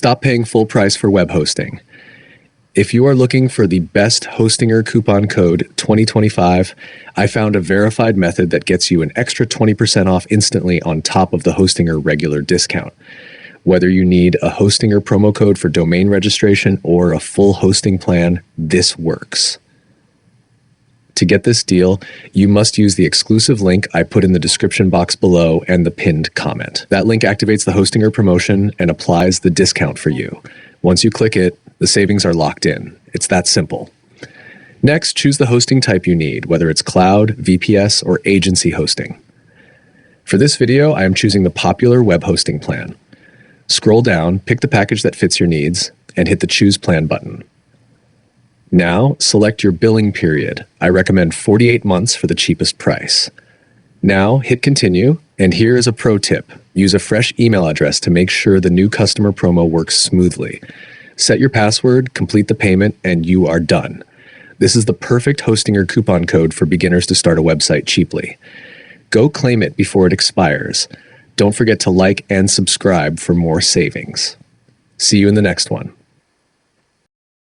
Stop paying full price for web hosting. If you are looking for the best Hostinger coupon code 2025, I found a verified method that gets you an extra 20% off instantly on top of the Hostinger regular discount. Whether you need a Hostinger promo code for domain registration or a full hosting plan, this works. To get this deal, you must use the exclusive link I put in the description box below and the pinned comment. That link activates the Hostinger promotion and applies the discount for you. Once you click it, the savings are locked in. It's that simple. Next, choose the hosting type you need, whether it's cloud, VPS, or agency hosting. For this video, I am choosing the popular web hosting plan. Scroll down, pick the package that fits your needs, and hit the Choose Plan button. Now, select your billing period. I recommend 48 months for the cheapest price. Now, hit Continue, and here is a pro tip. Use a fresh email address to make sure the new customer promo works smoothly. Set your password, complete the payment, and you are done. This is the perfect Hostinger coupon code for beginners to start a website cheaply. Go claim it before it expires. Don't forget to like and subscribe for more savings. See you in the next one.